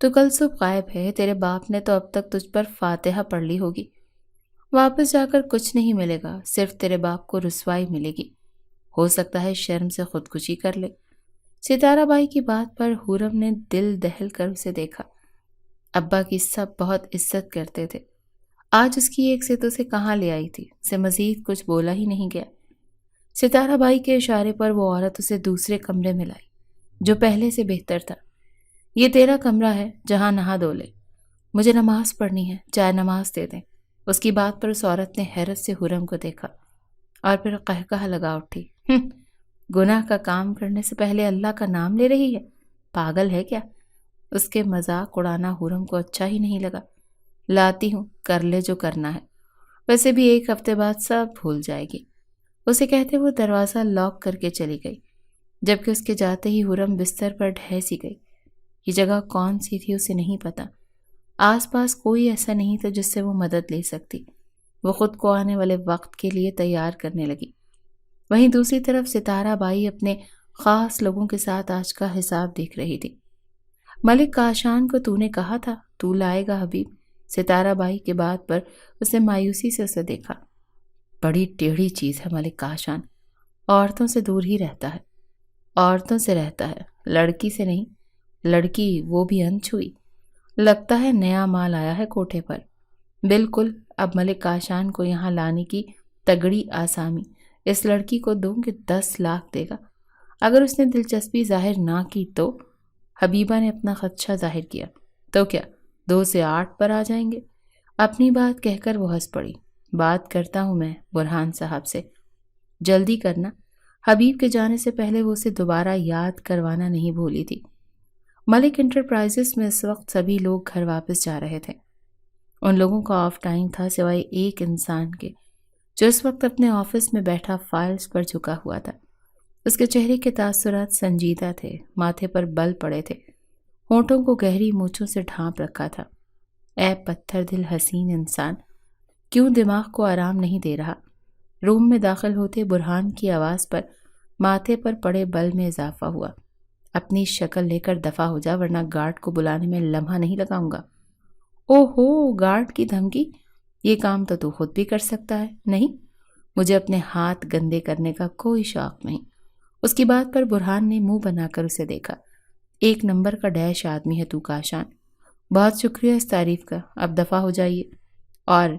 تو کل صبح غائب ہے، تیرے باپ نے تو اب تک تجھ پر فاتحہ پڑھ لی ہوگی۔ واپس جا کر کچھ نہیں ملے گا، صرف تیرے باپ کو رسوائی ملے گی، ہو سکتا ہے شرم سے خودکشی کر لے۔ ستارہ بائی کی بات پر حورم نے دل دہل کر اسے دیکھا۔ ابا کی سب بہت عزت کرتے تھے، آج اس کی ایک ست اسے کہاں لے آئی تھی، اسے مزید کچھ بولا ہی نہیں گیا۔ ستارہ بائی کے اشارے پر وہ عورت اسے دوسرے کمرے میں لائی جو پہلے سے بہتر تھا۔ یہ تیرا کمرہ ہے، جہاں نہا دھو لے، مجھے نماز پڑھنی ہے، چائے نماز دے دیں۔ اس کی بات پر اس عورت نے حیرت سے حرم کو دیکھا اور پھر قہقہہ لگا اٹھی۔ گناہ کا کام کرنے سے پہلے اللہ کا نام لے رہی ہے، پاگل ہے کیا؟ اس کے مذاق اڑانا حرم کو اچھا ہی نہیں لگا۔ لاتی ہوں، کر لے جو کرنا ہے، ویسے بھی ایک ہفتے بعد سب بھول جائے گی، اسے کہتے وہ دروازہ لاک کر کے چلی گئی، جبکہ اس کے جاتے ہی حرم بستر پر ڈھہ سی گئی۔ یہ جگہ کون سی تھی اسے نہیں پتا، آس پاس کوئی ایسا نہیں تھا جس سے وہ مدد لے سکتی۔ وہ خود کو آنے والے وقت کے لیے تیار کرنے لگی۔ وہیں دوسری طرف ستارہ بائی اپنے خاص لوگوں کے ساتھ آج کا حساب دیکھ رہی تھی۔ ملک کاشان کو تو نے کہا تھا تو لائے گا حبیب۔ ستارہ بائی کے بات پر اس نے مایوسی سے اسے دیکھا۔ بڑی ٹیڑھی چیز ہے ملک کاشان، عورتوں سے دور ہی رہتا ہے، عورتوں سے رہتا ہے، لڑکی سے نہیں۔ لڑکی وہ بھی انچھوئی، لگتا ہے نیا مال آیا ہے کوٹھے پر۔ بالکل، اب ملک کاشان کو یہاں لانے کی تگڑی آسامی اس لڑکی کو دوں کہ 10 لاکھ دے گا۔ اگر اس نے دلچسپی ظاہر نہ کی تو؟ حبیبہ نے اپنا خدشہ ظاہر کیا۔ تو کیا 2 سے 8 پر آ جائیں گے؟ اپنی بات کہہ کر وہ ہنس پڑی۔ بات کرتا ہوں میں برہان صاحب سے، جلدی کرنا۔ حبیب کے جانے سے پہلے وہ اسے دوبارہ یاد کروانا نہیں بھولی تھی۔ ملک انٹرپرائزز میں اس وقت سبھی لوگ گھر واپس جا رہے تھے۔ ان لوگوں کا آف ٹائم تھا سوائے ایک انسان کے جو اس وقت اپنے آفس میں بیٹھا فائلز پر جھکا ہوا تھا۔ اس کے چہرے کے تاثرات سنجیدہ تھے، ماتھے پر بل پڑے تھے، ہونٹوں کو گہری مونچھوں سے ڈھانپ رکھا تھا۔ اے پتھر دل حسین انسان، کیوں دماغ کو آرام نہیں دے رہا؟ روم میں داخل ہوتے برہان کی آواز پر ماتھے پر پڑے بل میں اضافہ ہوا۔ اپنی شکل لے کر دفع ہو جا ورنہ گارڈ کو بلانے میں لمحہ نہیں لگاؤں گا۔ او ہو، گارڈ کی دھمکی؟ یہ کام تو خود بھی کر سکتا ہے۔ نہیں، مجھے اپنے ہاتھ گندے کرنے کا کوئی شوق نہیں۔ اس کی بات پر برہان نے منہ بنا کر اسے دیکھا۔ 1 نمبر کا ڈیش آدمی ہے تو کاشان، بہت شکریہ اس تعریف کا، اب دفع ہو جائیے۔ اور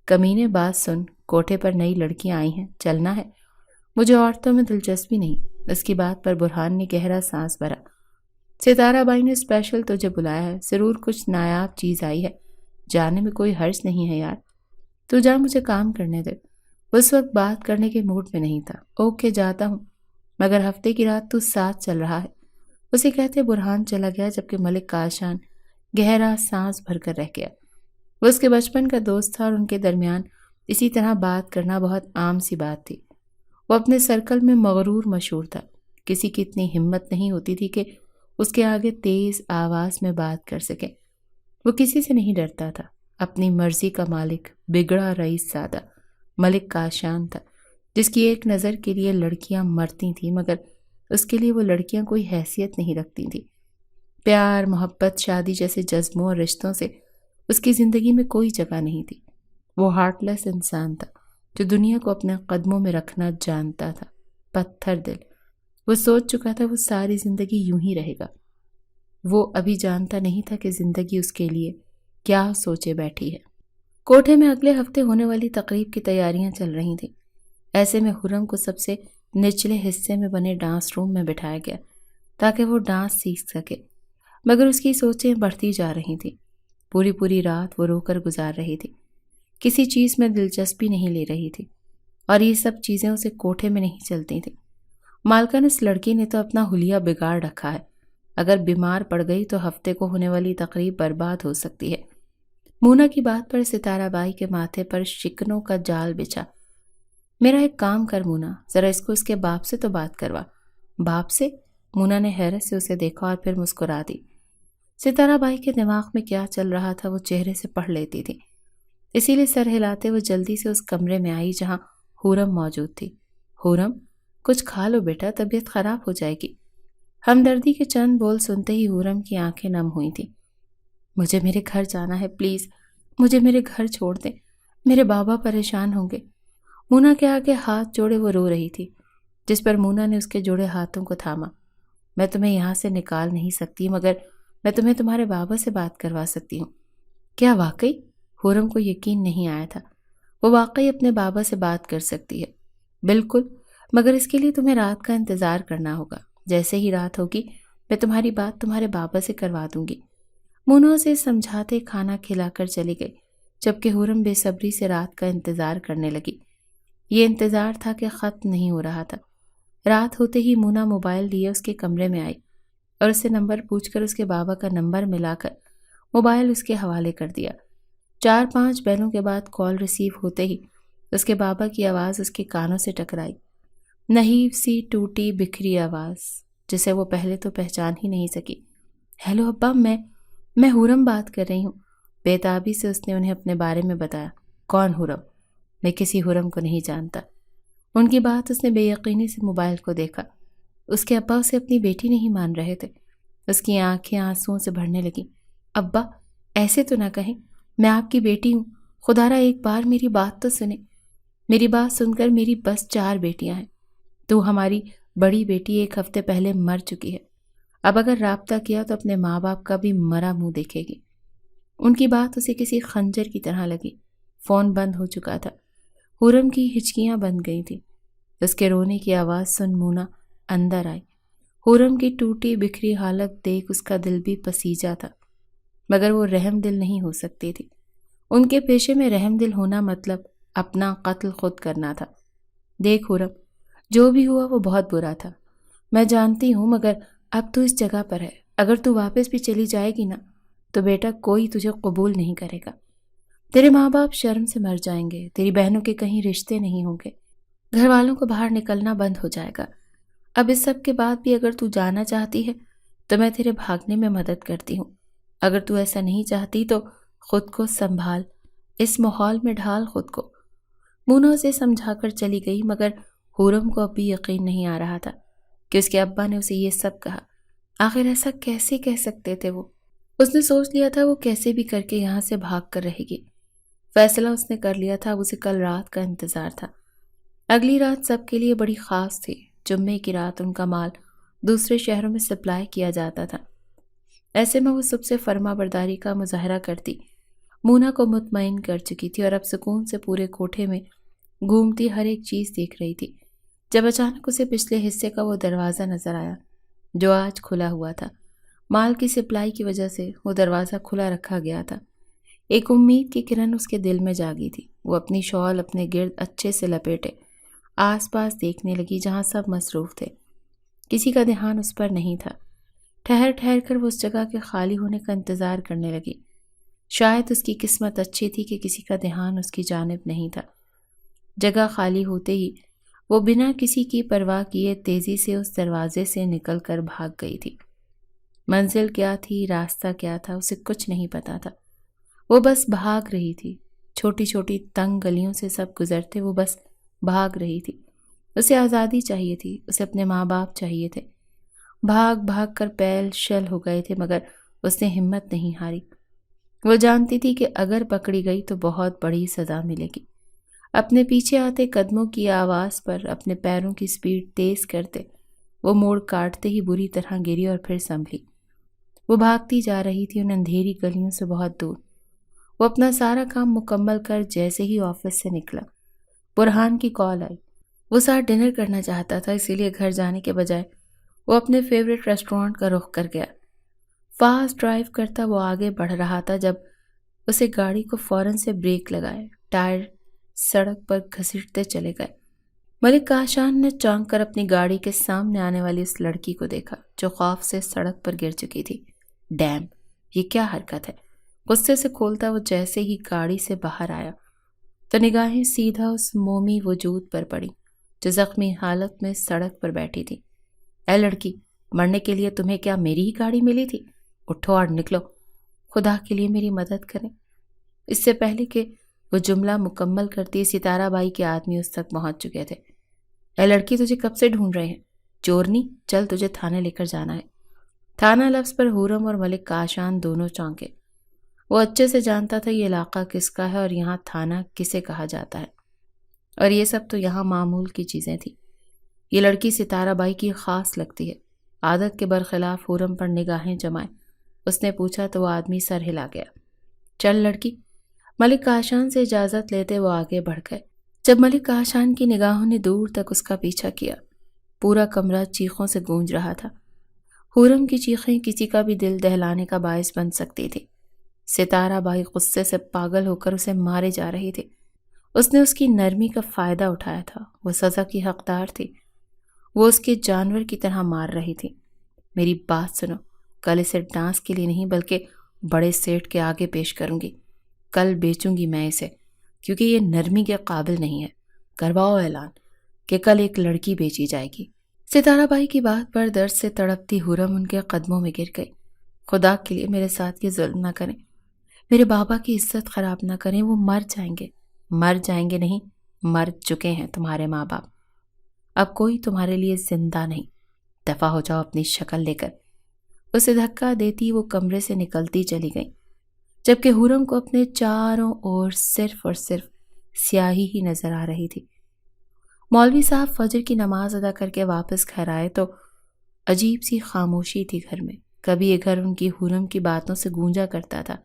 کمینے بات سن، کوٹھے پر نئی لڑکیاں آئی ہیں، چلنا ہے؟ مجھے عورتوں میں دلچسپی نہیں۔ اس کی بات پر برہان نے گہرا سانس بھرا۔ ستارہ بائی نے اسپیشل تجھے بلایا ہے، ضرور کچھ نایاب چیز آئی ہے، جانے میں کوئی حرج نہیں ہے یار، تو جا، مجھے کام کرنے دے۔ اس وقت بات کرنے کے موڈ میں نہیں تھا۔ اوکے، جاتا ہوں، مگر ہفتے کی رات تو ساتھ چل رہا ہے۔ اسے کہتے برہان چلا گیا جبکہ ملک کاشان گہرا سانس بھر کر رہ گیا۔ وہ اس کے بچپن کا دوست تھا اور ان کے درمیان اسی طرح بات کرنا بہت عام سی بات تھی۔ وہ اپنے سرکل میں مغرور مشہور تھا، کسی کی اتنی ہمت نہیں ہوتی تھی کہ اس کے آگے تیز آواز میں بات کر سکے۔ وہ کسی سے نہیں ڈرتا تھا، اپنی مرضی کا مالک، بگڑا رئیس زادہ ملک کاشان تھا، جس کی ایک نظر کے لیے لڑکیاں مرتی تھیں مگر اس کے لیے وہ لڑکیاں کوئی حیثیت نہیں رکھتی تھیں۔ پیار، محبت، شادی جیسے جذبوں اور رشتوں سے اس کی زندگی میں کوئی جگہ نہیں تھی۔ وہ ہارٹ لیس انسان تھا جو دنیا کو اپنے قدموں میں رکھنا جانتا تھا۔ پتھر دل، وہ سوچ چکا تھا وہ ساری زندگی یوں ہی رہے گا۔ وہ ابھی جانتا نہیں تھا کہ زندگی اس کے لیے کیا سوچے بیٹھی ہے۔ کوٹھے میں اگلے ہفتے ہونے والی تقریب کی تیاریاں چل رہی تھیں۔ ایسے میں حرم کو سب سے نچلے حصے میں بنے ڈانس روم میں بٹھایا گیا تاکہ وہ ڈانس سیکھ سکے، مگر اس کی سوچیں بڑھتی جا رہی تھیں۔ پوری رات وہ رو کر گزار رہی تھی، کسی چیز میں دلچسپی نہیں لے رہی تھی، اور یہ سب چیزیں اسے کوٹھے میں نہیں چلتی تھیں۔ مالکن اس لڑکی نے تو اپنا حلیہ بگاڑ رکھا ہے، اگر بیمار پڑ گئی تو ہفتے کو ہونے والی تقریب برباد ہو سکتی ہے۔ مونا کی بات پر ستارہ بائی کے ماتھے پر شکنوں کا جال بچھا۔ میرا ایک کام کر مونا، ذرا اس کو اس کے باپ سے تو بات کروا۔ باپ سے؟ مونا نے حیرت سے اسے دیکھا اور پھر مسکرا دی۔ ستارہ بائی کے دماغ میں کیا چل رہا تھا وہ چہرے سے پڑھ لیتی تھی، اسی لیے سر ہلاتے وہ جلدی سے اس کمرے میں آئی جہاں حورم موجود تھی۔ حورم، کچھ کھا لو بیٹا، طبیعت خراب ہو جائے گی۔ ہمدردی کے چند بول سنتے ہی حورم کی آنکھیں نم ہوئی تھیں۔ مجھے میرے گھر جانا ہے، پلیز مجھے میرے گھر چھوڑ دیں، میرے بابا پریشان ہوں گے۔ مونا کے آگے ہاتھ جوڑے وہ رو رہی تھی، جس پر مونا نے اس کے جوڑے ہاتھوں کو تھاما۔ میں تمہیں یہاں سے نکال نہیں سکتی، مگر میں تمہیں تمہارے بابا سے بات کروا سکتی ہوں۔ کیا واقعی؟ حورم کو یقین نہیں آیا تھا، وہ واقعی اپنے بابا سے بات کر سکتی ہے۔ بالکل، مگر اس کے لیے تمہیں رات کا انتظار کرنا ہوگا۔ جیسے ہی رات ہوگی میں تمہاری بات تمہارے بابا سے کروا دوں گی۔ مونا اسے سمجھاتے کھانا کھلا کر چلی گئی، جبکہ حورم بے صبری سے رات کا انتظار کرنے لگی۔ یہ انتظار تھا کہ ختم نہیں ہو رہا تھا۔ رات ہوتے ہی مونا موبائل لیے اس کے کمرے میں آئی اور اسے نمبر پوچھ کر اس کے بابا کا نمبر ملا کر موبائل اس کے حوالے کر دیا۔ 4-5 بیلوں کے بعد کال ریسیو ہوتے ہی اس کے بابا کی آواز اس کے کانوں سے ٹکرائی، نحیف سی ٹوٹی بکھری آواز جسے وہ پہلے تو پہچان ہی نہیں سکی۔ ہیلو ابا، میں حورم بات کر رہی ہوں۔ بے تابی سے اس نے انہیں اپنے بارے میں بتایا۔ کون حورم؟ میں کسی حورم کو نہیں جانتا۔ ان کی بات اس نے بے یقینی سے موبائل کو دیکھا۔ اس کے ابا اسے اپنی بیٹی نہیں مان رہے تھے۔ اس کی آنکھیں آنسوؤں سے بھرنے لگیں۔ ابا ایسے تو نہ کہیں، میں آپ کی بیٹی ہوں، خدا را ایک بار میری بات تو سنیں۔ میری بات سن کر میری بس 4 بیٹیاں ہیں۔ تو ہماری بڑی بیٹی 1 ہفتے پہلے مر چکی ہے، اب اگر رابطہ کیا تو اپنے ماں باپ کا بھی مرا منہ دیکھے گی۔ ان کی بات اسے کسی خنجر کی طرح لگی۔ فون بند ہو چکا تھا، حورم کی ہچکیاں بند گئی تھیں۔ اس کے رونے کی آواز سن مونا اندر آئی۔ حورم کی ٹوٹی بکھری حالت دیکھ اس کا دل بھی پسیجا تھا، مگر وہ رحم دل نہیں ہو سکتی تھی۔ ان کے پیشے میں رحم دل ہونا مطلب اپنا قتل خود کرنا تھا۔ دیکھ حورم، جو بھی ہوا وہ بہت برا تھا، میں جانتی ہوں، مگر اب تو اس جگہ پر ہے۔ اگر تو واپس بھی چلی جائے گی نا تو بیٹا کوئی تجھے قبول نہیں کرے گا۔ تیرے ماں باپ شرم سے مر جائیں گے، تیری بہنوں کے کہیں رشتے نہیں ہوں گے، گھر والوں کو باہر نکلنا بند ہو جائے گا۔ اب اس سب کے بعد بھی اگر تو جانا چاہتی ہے تو میں تیرے بھاگنے میں مدد کرتی ہوں۔ اگر تو ایسا نہیں چاہتی تو خود کو سنبھال، اس ماحول میں ڈھال خود کو۔ مونا اسے سمجھا کر چلی گئی، مگر حورم کو اب بھی یقین نہیں آ رہا تھا کہ اس کے ابا نے اسے یہ سب کہا۔ آخر ایسا کیسے کہہ سکتے تھے وہ؟ اس نے سوچ لیا تھا وہ کیسے بھی کر کے یہاں سے بھاگ کر رہے گی۔ فیصلہ اس نے کر لیا تھا، اسے کل رات کا انتظار تھا۔ اگلی رات سب کے لیے بڑی خاص تھی۔ جمعے کی رات ان کا مال دوسرے شہروں میں سپلائی کیا جاتا تھا۔ ایسے میں وہ سب سے فرما برداری کا مظاہرہ کرتی۔ مونا کو مطمئن کر چکی تھی اور اب سکون سے پورے کوٹھے میں گھومتی ہر ایک چیز دیکھ رہی تھی، جب اچانک اسے پچھلے حصے کا وہ دروازہ نظر آیا جو آج کھلا ہوا تھا۔ مال کی سپلائی کی وجہ سے وہ دروازہ کھلا رکھا گیا تھا۔ ایک امید کی کرن اس کے دل میں جاگی تھی۔ وہ اپنی شال اپنے گرد اچھے سے لپیٹے آس پاس دیکھنے لگی، جہاں سب مصروف تھے، کسی کا دھیان اس پر نہیں تھا۔ ٹھہر ٹھہر کر وہ اس جگہ کے خالی ہونے کا انتظار کرنے لگی۔ شاید اس کی قسمت اچھی تھی کہ کسی کا دھیان اس کی جانب نہیں تھا۔ جگہ خالی ہوتے ہی وہ بنا کسی کی پرواہ کیے تیزی سے اس دروازے سے نکل کر بھاگ گئی تھی۔ منزل کیا تھی، راستہ کیا تھا، اسے کچھ نہیں پتا تھا۔ وہ بس بھاگ رہی تھی۔ چھوٹی چھوٹی تنگ گلیوں سے سب گزرتے، وہ بس بھاگ رہی تھی۔ اسے آزادی چاہیے تھی، اسے اپنے ماں باپ چاہیے تھے۔ بھاگ بھاگ کر پیر شل ہو گئے تھے، مگر اس نے ہمت نہیں ہاری۔ وہ جانتی تھی کہ اگر پکڑی گئی تو بہت بڑی سزا ملے گی۔ اپنے پیچھے آتے قدموں کی آواز پر اپنے پیروں کی سپیڈ تیز کرتے وہ موڑ کاٹتے ہی بری طرح گری اور پھر سنبھلی۔ وہ بھاگتی جا رہی تھی ان اندھیری گلیوں سے بہت دور۔ وہ اپنا سارا کام مکمل کر جیسے ہی آفس سے نکلا، برہان کی کال آئی۔ وہ ساتھ ڈنر کرنا چاہتا تھا، اسی لیے گھر جانے کے بجائے وہ اپنے فیورٹ ریسٹورانٹ کا رخ کر گیا۔ فاسٹ ڈرائیو کرتا وہ آگے بڑھ رہا تھا جب اسے گاڑی کو فوراً سے بریک لگائے۔ ٹائر سڑک پر گھسیٹتے چلے گئے۔ ملک کاشان نے چونک کر اپنی گاڑی کے سامنے آنے والی اس لڑکی کو دیکھا جو خوف سے سڑک پر گر چکی تھی۔ ڈیم، یہ کیا حرکت ہے؟ غصے سے کھولتا وہ جیسے ہی گاڑی سے باہر آیا تو نگاہیں سیدھا اس مومی وجود پر پڑی جو زخمی حالت میں سڑک پر بیٹھی تھی۔ اے لڑکی، مرنے کے لیے تمہیں کیا میری ہی گاڑی ملی تھی؟ اٹھو اور نکلو، خدا کے لیے میری مدد کریں۔ اس سے پہلے کہ وہ جملہ مکمل کرتی، ستارہ بائی کے آدمی اس تک پہنچ چکے تھے۔ اے لڑکی، تجھے کب سے ڈھونڈ رہے ہیں؟ چورنی، چل تجھے تھانے لے کر جانا ہے۔ تھانہ لفظ پر حورم اور ملک کاشان دونوں چونکے۔ وہ اچھے سے جانتا تھا یہ علاقہ کس کا ہے اور یہاں تھانہ کسے کہا جاتا ہے، اور یہ سب تو یہاں معمول کی چیزیں تھیں۔ یہ لڑکی ستارہ بائی کی خاص لگتی ہے۔ عادت کے برخلاف حرم پر نگاہیں جمائے اس نے پوچھا تو وہ آدمی سر ہلا گیا۔ چل لڑکی۔ ملک کاشان سے اجازت لیتے وہ آگے بڑھ گئے۔ جب ملک کاشان کی نگاہوں نے دور تک اس کا پیچھا کیا، پورا کمرہ چیخوں سے گونج رہا تھا۔ حرم کی چیخیں کسی کا بھی دل دہلانے کا باعث بن سکتی تھی۔ ستارہ بائی غصے سے پاگل ہو کر اسے مارے جا رہی تھی۔ اس نے اس کی نرمی کا فائدہ اٹھایا تھا۔ وہ سزا کی حقدار تھی۔ وہ اس کے جانور کی طرح مار رہی تھی۔ میری بات سنو، کل اسے ڈانس کے لیے نہیں بلکہ بڑے سیٹ کے آگے پیش کروں گی۔ کل بیچوں گی میں اسے، کیونکہ یہ نرمی کے قابل نہیں ہے۔ کرواؤ اعلان کہ کل ایک لڑکی بیچی جائے گی۔ ستارہ بائی کی بات پر درد سے تڑپتی حرم ان کے قدموں میں گر گئی۔ خدا کے لیے میرے ساتھ یہ ظلم نہ کریں، میرے بابا کی عزت خراب نہ کریں، وہ مر جائیں گے۔ مر جائیں گے نہیں، مر چکے ہیں تمہارے ماں باپ۔ اب کوئی تمہارے لیے زندہ نہیں۔ دفع ہو جاؤ اپنی شکل لے کر۔ اسے دھکا دیتی وہ کمرے سے نکلتی چلی گئی، جبکہ حرم کو اپنے چاروں اور صرف سیاہی ہی نظر آ رہی تھی۔ مولوی صاحب فجر کی نماز ادا کر کے واپس گھر آئے تو عجیب سی خاموشی تھی گھر میں۔ کبھی یہ گھر ان کی حرم کی باتوں سے گونجا کرتا تھا۔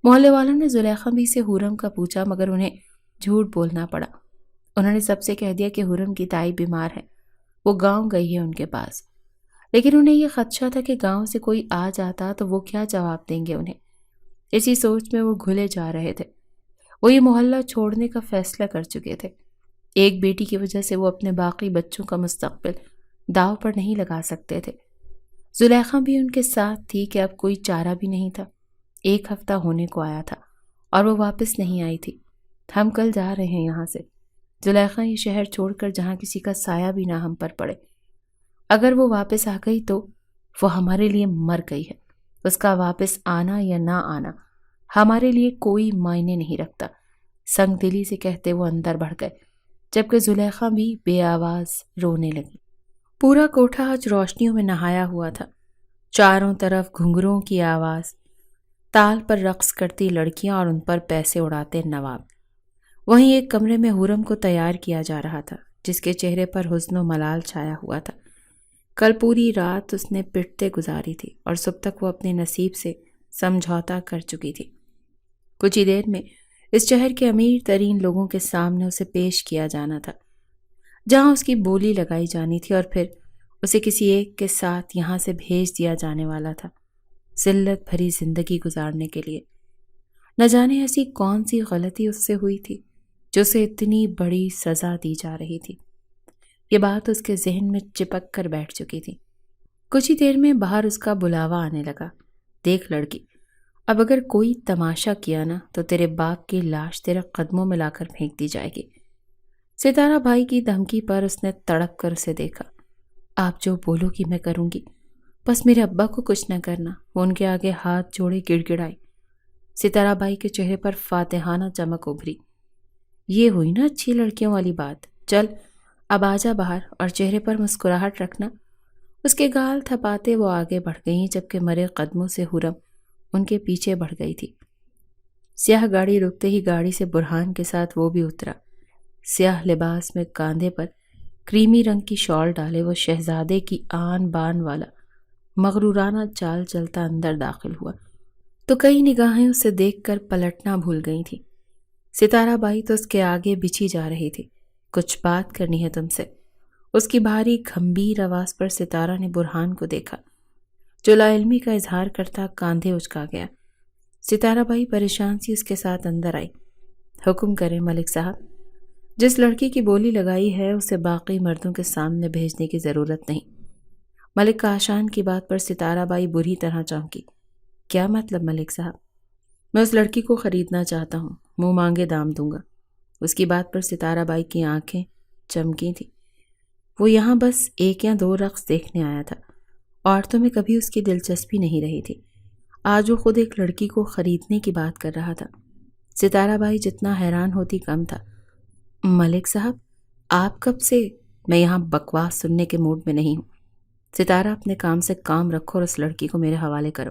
محلے والوں نے زلیخا بھی سے حرم کا پوچھا، مگر انہیں جھوٹ بولنا پڑا۔ انہوں نے سب سے کہہ دیا کہ حرم کی تائی بیمار ہے، وہ گاؤں گئی ہے ان کے پاس۔ لیکن انہیں یہ خدشہ تھا کہ گاؤں سے کوئی آ جاتا تو وہ کیا جواب دیں گے انہیں۔ اسی سوچ میں وہ گھلے جا رہے تھے۔ وہ یہ محلہ چھوڑنے کا فیصلہ کر چکے تھے۔ ایک بیٹی کی وجہ سے وہ اپنے باقی بچوں کا مستقبل داؤ پر نہیں لگا سکتے تھے۔ زلیخا بھی ان کے ساتھ تھی کہ اب کوئی چارہ بھی نہیں تھا۔ 1 ہفتہ ہونے کو آیا تھا اور وہ واپس نہیں آئی تھی۔ ہم کل جا رہے ہیں یہاں سے زلیخا، یہ شہر چھوڑ کر جہاں کسی کا سایہ بھی نہ ہم پر پڑے۔ اگر وہ واپس آ گئی تو وہ ہمارے لیے مر گئی ہے۔ اس کا واپس آنا یا نہ آنا ہمارے لیے کوئی معنی نہیں رکھتا۔ سنگ دلی سے کہتے وہ اندر بڑھ گئے، جبکہ زلیخا بھی بے آواز رونے لگی۔ پورا کوٹھا آج روشنیوں میں نہایا ہوا تھا۔ چاروں طرف گھنگروں کی آواز، تال پر رقص کرتی لڑکیاں اور ان پر پیسے اڑاتے نواب۔ وہیں ایک کمرے میں حرم کو تیار کیا جا رہا تھا، جس کے چہرے پر حزن و ملال چھایا ہوا تھا۔ کل پوری رات اس نے پٹتے گزاری تھی اور صبح تک وہ اپنے نصیب سے سمجھوتا کر چکی تھی۔ کچھ ہی دیر میں اس شہر کے امیر ترین لوگوں کے سامنے اسے پیش کیا جانا تھا، جہاں اس کی بولی لگائی جانی تھی، اور پھر اسے کسی ایک کے ساتھ یہاں سے بھیج دیا جانے والا تھا، ذلت بھری زندگی گزارنے کے لیے۔ نہ جانے ایسی کون سی غلطی اس سے ہوئی تھی جو اسے اتنی بڑی سزا دی جا رہی تھی۔ یہ بات اس کے ذہن میں چپک کر بیٹھ چکی تھی۔ کچھ ہی دیر میں باہر اس کا بلاوا آنے لگا۔ دیکھ لڑکی، اب اگر کوئی تماشا کیا نا تو تیرے باپ کی لاش تیرے قدموں میں لا کر پھینک دی جائے گی۔ ستارہ بھائی کی دھمکی پر اس نے تڑپ کر اسے دیکھا۔ آپ جو بولو گی میں کروں گی، بس میرے ابا کو کچھ نہ کرنا۔ وہ ان کے آگے ہاتھ جوڑے گڑ گڑائی۔ ستارہ بائی کے چہرے پر فاتحانہ چمک ابھری۔ یہ ہوئی نا اچھی لڑکیوں والی بات، چل اب آجا باہر اور چہرے پر مسکراہٹ رکھنا۔ اس کے گال تھپاتے وہ آگے بڑھ گئیں، جبکہ مرے قدموں سے حرم ان کے پیچھے بڑھ گئی تھی۔ سیاہ گاڑی رکتے ہی گاڑی سے برہان کے ساتھ وہ بھی اترا۔ سیاہ لباس میں کاندھے پر کریمی رنگ کی شال ڈالے وہ شہزادے کی آن بان والا مغرورانہ چال چلتا اندر داخل ہوا تو کئی نگاہیں اسے دیکھ کر پلٹنا بھول گئی تھی۔ ستارہ بائی تو اس کے آگے بچھی جا رہی تھی۔ کچھ بات کرنی ہے تم سے۔ اس کی بھاری گھمبیر آواز پر ستارہ نے برہان کو دیکھا، جو لا علمی کا اظہار کرتا کاندھے اچکا گیا۔ ستارہ بائی پریشان سی اس کے ساتھ اندر آئی۔ حکم کریں ملک صاحب، جس لڑکی کی بولی لگائی ہے اسے باقی مردوں کے سامنے بھیجنے کی ضرورت نہیں۔ ملک کاشان کی بات پر ستارہ بائی بری طرح چونکی۔ کیا مطلب ملک صاحب؟ میں اس لڑکی کو خریدنا چاہتا ہوں، منہ مانگے دام دوں گا۔ اس کی بات پر ستارہ بائی کی آنکھیں چمکی تھیں۔ وہ یہاں بس 1 یا 2 رقص دیکھنے آیا تھا۔ عورتوں میں کبھی اس کی دلچسپی نہیں رہی تھی۔ آج وہ خود ایک لڑکی کو خریدنے کی بات کر رہا تھا۔ ستارہ بائی جتنا حیران ہوتی کم تھا۔ ملک صاحب، آپ کب سے؟ میں یہاں بکواس سننے کے موڈ میں نہیں ہوں۔ ستارہ، اپنے کام سے کام رکھو اور اس لڑکی کو میرے حوالے کرو۔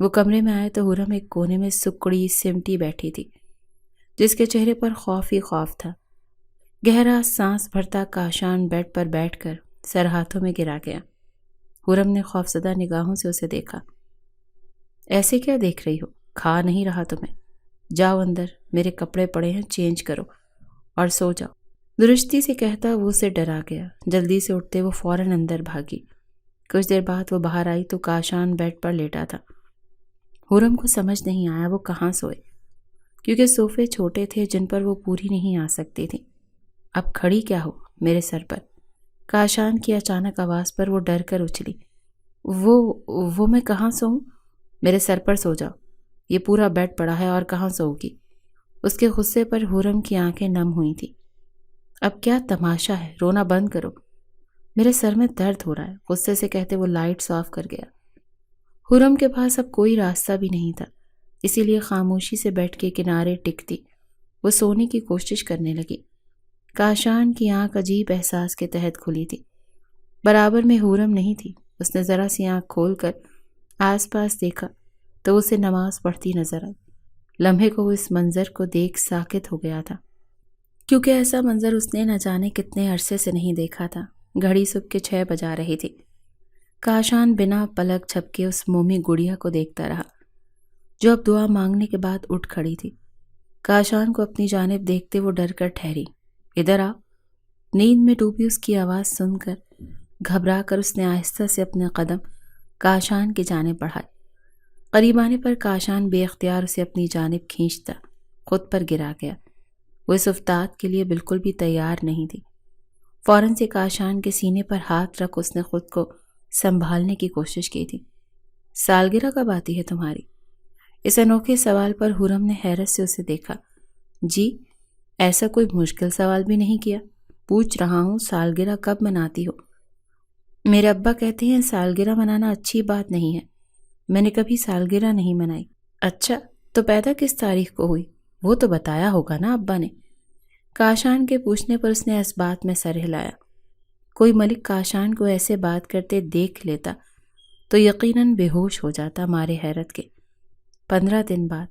وہ کمرے میں آئے تو حرم ایک کونے میں سکڑی سمٹی بیٹھی تھی، جس کے چہرے پر خوف ہی خوف تھا۔ گہرا سانس بھرتا کاشان بیڈ پر بیٹھ کر سر ہاتھوں میں گرا گیا۔ حرم نے خوفزدہ نگاہوں سے اسے دیکھا۔ ایسے کیا دیکھ رہی ہو؟ کھا نہیں رہا تمہیں؟ جاؤ اندر، میرے کپڑے پڑے ہیں، چینج کرو اور سو جاؤ۔ درستی سے کہتا وہ اسے ڈرا گیا۔ جلدی سے اٹھتے وہ فوراً اندر بھاگی۔ کچھ دیر بعد وہ باہر آئی تو کاشان بیڈ پر لیٹا تھا۔ حرم کو سمجھ نہیں آیا وہ کہاں سوئے، کیونکہ صوفے چھوٹے تھے جن پر وہ پوری نہیں آ سکتی تھی۔ اب کھڑی کیا ہو میرے سر پر؟ کاشان کی اچانک آواز پر وہ ڈر کر اچھلی۔ وہ میں کہاں سوؤں؟ میرے سر پر سو جاؤ، یہ پورا بیڈ پڑا ہے اور کہاں سوؤ گی؟ اس کے غصے پر حرم کی آنکھیں نم ہوئی تھیں۔ اب کیا تماشا ہے، رونا بند کرو، میرے سر میں درد ہو رہا ہے، غصے سے کہتے وہ لائٹس آف کر گیا۔ حرم کے پاس اب کوئی راستہ بھی نہیں تھا، اسی لیے خاموشی سے بیٹھ کے کنارے ٹکتی وہ سونے کی کوشش کرنے لگی۔ کاشان کی آنکھ عجیب احساس کے تحت کھلی تھی۔ برابر میں حرم نہیں تھی۔ اس نے ذرا سی آنکھ کھول کر آس پاس دیکھا تو اسے نماز پڑھتی نظر آئی۔ لمحے کو وہ اس منظر کو دیکھ ساکت ہو گیا تھا، کیونکہ ایسا منظر اس نے نہ جانے کتنے عرصے سے نہیں دیکھا تھا۔ گھڑی صبح کے 6 بجا رہی تھی۔ کاشان بنا پلک جھپکے اس مومی گڑیا کو دیکھتا رہا، جو اب دعا مانگنے کے بعد اٹھ کھڑی تھی۔ کاشان کو اپنی جانب دیکھتے وہ ڈر کر ٹھہری۔ ادھر آ۔ نیند میں ڈوبی اس کی آواز سن کر گھبرا کر اس نے آہستہ سے اپنے قدم کاشان کی جانب بڑھائے۔ قریب آنے پر کاشان بے اختیار اسے اپنی جانب کھینچتا خود پر گرا گیا۔ وہ اس افتاد کے لیے بالکل بھی تیار نہیں تھی۔ فوراً سے کاشان کے سینے پر ہاتھ رکھ اس نے خود کو سنبھالنے کی کوشش کی تھی۔ سالگرہ کب آتی ہے تمہاری؟ اس انوکھے سوال پر حرم نے حیرت سے اسے دیکھا۔ جی، ایسا کوئی مشکل سوال بھی نہیں کیا، پوچھ رہا ہوں سالگرہ کب مناتی ہو؟ میرے ابا کہتے ہیں سالگرہ منانا اچھی بات نہیں ہے، میں نے کبھی سالگرہ نہیں منائی۔ اچھا، تو پیدا کس تاریخ کو ہوئی؟ وہ تو بتایا ہوگا نا ابا نے۔ کاشان کے پوچھنے پر اس نے اس بات میں سر ہلایا۔ کوئی ملک کاشان کو ایسے بات کرتے دیکھ لیتا تو یقیناً بے ہوش ہو جاتا مارے حیرت کے۔ 15 دن بعد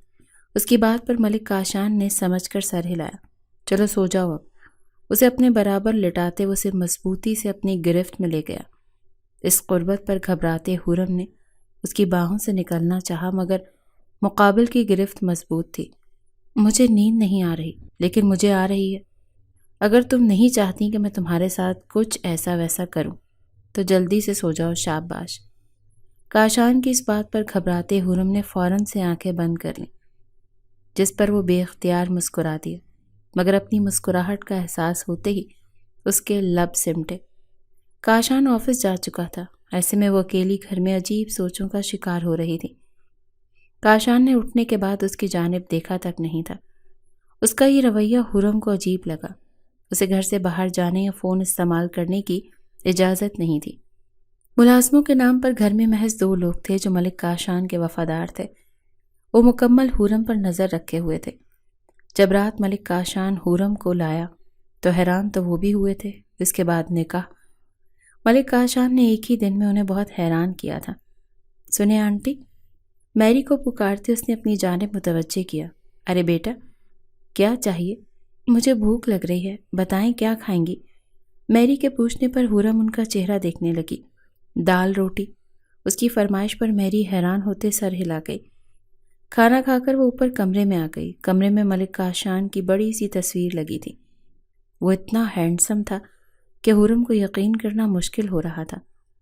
اس کی بات پر ملک کاشان نے سمجھ کر سر ہلایا۔ چلو سو جاؤ اب۔ اسے اپنے برابر لٹاتے وہ اسے مضبوطی سے اپنی گرفت میں لے گیا۔ اس قربت پر گھبراتے حرم نے اس کی باہوں سے نکلنا چاہا، مگر مقابل کی گرفت مضبوط تھی۔ مجھے نیند نہیں آ رہی، لیکن مجھے آ رہی ہے۔ اگر تم نہیں چاہتی کہ میں تمہارے ساتھ کچھ ایسا ویسا کروں تو جلدی سے سو جاؤ، شاباش۔ کاشان کی اس بات پر گھبراتے حرم نے فوراً سے آنکھیں بند کر لیں، جس پر وہ بے اختیار مسکرا دیا، مگر اپنی مسکراہٹ کا احساس ہوتے ہی اس کے لب سمٹے۔ کاشان آفس جا چکا تھا، ایسے میں وہ اکیلی گھر میں عجیب سوچوں کا شکار ہو رہی تھی۔ کاشان نے اٹھنے کے بعد اس کی جانب دیکھا تک نہیں تھا۔ اس کا یہ رویہ حرم کو عجیب لگا۔ اسے گھر سے باہر جانے یا فون استعمال کرنے کی اجازت نہیں تھی۔ ملازموں کے نام پر گھر میں محض 2 لوگ تھے جو ملک کاشان کے وفادار تھے۔ وہ مکمل حرم پر نظر رکھے ہوئے تھے۔ جب رات ملک کاشان حرم کو لایا تو حیران تو وہ بھی ہوئے تھے۔ اس کے بعد نکاح۔ ملک کاشان نے ایک ہی دن میں انہیں بہت حیران کیا تھا۔ سنیں آنٹی، میری کو پکارتے اس نے اپنی جانب متوجہ کیا۔ ارے بیٹا، کیا چاہیے؟ مجھے بھوک لگ رہی ہے، بتائیں کیا کھائیں گی؟ میری کے پوچھنے پر حرم ان کا چہرہ دیکھنے لگی۔ دال روٹی۔ اس کی فرمائش پر میری حیران ہوتے سر ہلا گئی۔ کھانا کھا کر وہ اوپر کمرے میں آ گئی۔ کمرے میں ملک کاشان کی بڑی سی تصویر لگی تھی۔ وہ اتنا ہینڈسم تھا کہ حرم کو یقین کرنا مشکل ہو رہا تھا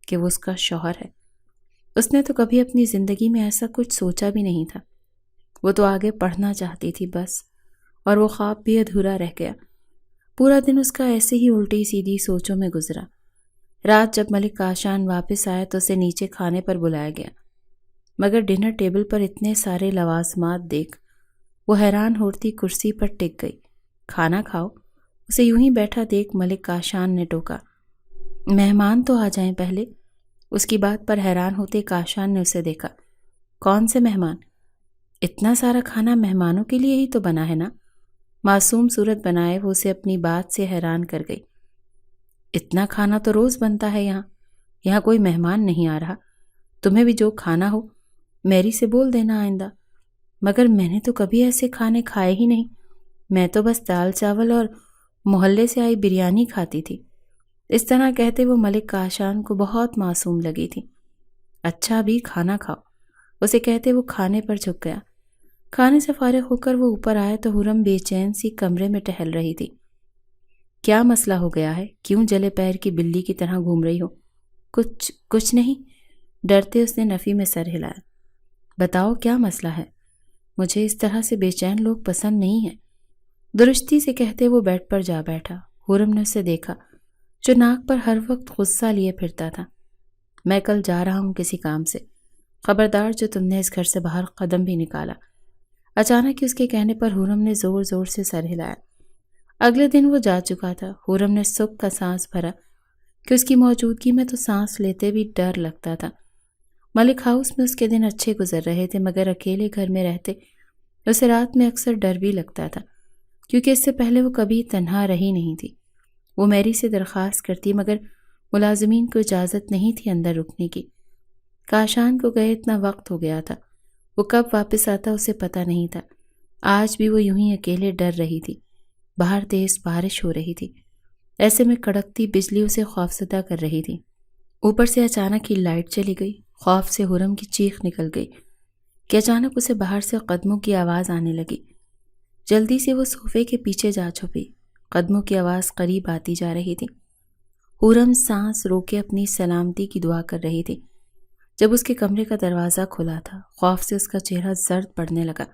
کہ وہ اس کا شوہر ہے۔ اس نے تو کبھی اپنی زندگی میں ایسا کچھ سوچا بھی نہیں تھا۔ وہ تو آگے پڑھنا چاہتی تھی بس، اور وہ خواب بھی ادھورا رہ گیا۔ پورا دن اس کا ایسے ہی الٹی سیدھی سوچوں میں گزرا۔ رات جب ملک کاشان واپس آیا تو اسے نیچے کھانے پر بلایا گیا، مگر ڈنر ٹیبل پر اتنے سارے لوازمات دیکھ وہ حیران ہوتی کرسی پر ٹک گئی۔ کھانا کھاؤ۔ اسے یوں ہی بیٹھا دیکھ ملک کاشان نے ٹوکا۔ مہمان تو آ جائیں پہلے۔ اس کی بات پر حیران ہوتے کاشان نے اسے دیکھا۔ کون سے مہمان؟ اتنا سارا کھانا مہمانوں کے لیے ہی تو بنا ہے نا؟ معصوم صورت بنائے وہ اسے اپنی بات سے حیران کر گئی۔ اتنا کھانا تو روز بنتا ہے یہاں کوئی مہمان نہیں آ رہا، تمہیں بھی جو کھانا ہو میری سے بول دینا آئندہ۔ مگر میں نے تو کبھی ایسے کھانے کھائے ہی نہیں، میں تو بس دال چاول اور محلے سے آئی بریانی کھاتی تھی۔ اس طرح کہتے وہ ملک کاشان کو بہت معصوم لگی تھی۔ اچھا بھی کھانا کھاؤ، اسے کہتے وہ کھانے پر جھک گیا۔ کھانے سے فارغ ہو کر وہ اوپر آیا تو حرم بے چین سی کمرے میں ٹہل رہی تھی۔ کیا مسئلہ ہو گیا ہے؟ کیوں جلے پیر کی بلی کی طرح گھوم رہی ہو؟ کچھ نہیں، ڈرتے اس نے نفی میں سر ہلایا۔ بتاؤ کیا مسئلہ ہے؟ مجھے اس طرح سے بے چین لوگ پسند نہیں ہیں، درستی سے کہتے وہ بیڈ پر جا بیٹھا۔ حرم نے اسے دیکھا جو ناک پر ہر وقت غصہ لیے پھرتا تھا۔ میں کل جا رہا ہوں کسی کام سے، خبردار جو تم نے اس گھر سے باہر قدم بھی نکالا۔ اچانک اس کے کہنے پر حرم نے زور زور سے سر ہلایا۔ اگلے دن وہ جا چکا تھا۔ حرم نے سکھ کا سانس بھرا کہ اس کی موجودگی میں تو سانس لیتے بھی ڈر لگتا تھا۔ ملک ہاؤس میں اس کے دن اچھے گزر رہے تھے، مگر اکیلے گھر میں رہتے اسے رات میں اکثر ڈر بھی لگتا تھا، کیونکہ اس سے پہلے وہ کبھی تنہا رہی نہیں تھی۔ وہ میری سے درخواست کرتی مگر ملازمین کو اجازت نہیں تھی اندر رکنے کی۔ کاشان کو گئے اتنا وقت ہو گیا تھا، وہ کب واپس آتا اسے پتہ نہیں تھا۔ آج بھی وہ یوں ہی اکیلے ڈر رہی تھی۔ باہر تیز بارش ہو رہی تھی، ایسے میں کڑکتی بجلی اسے خوفزدہ کر رہی تھی۔ اوپر سے اچانک ہی لائٹ چلی گئی۔ خوف سے حرم کی چیخ نکل گئی کہ اچانک اسے باہر سے قدموں کی آواز آنے لگی۔ جلدی سے وہ صوفے کے پیچھے جا چھپی۔ قدموں کی آواز قریب آتی جا رہی تھی۔ حرم سانس روکے اپنی سلامتی کی دعا کر رہی تھی جب اس کے کمرے کا دروازہ کھلا تھا۔ خوف سے اس کا چہرہ زرد پڑنے لگا۔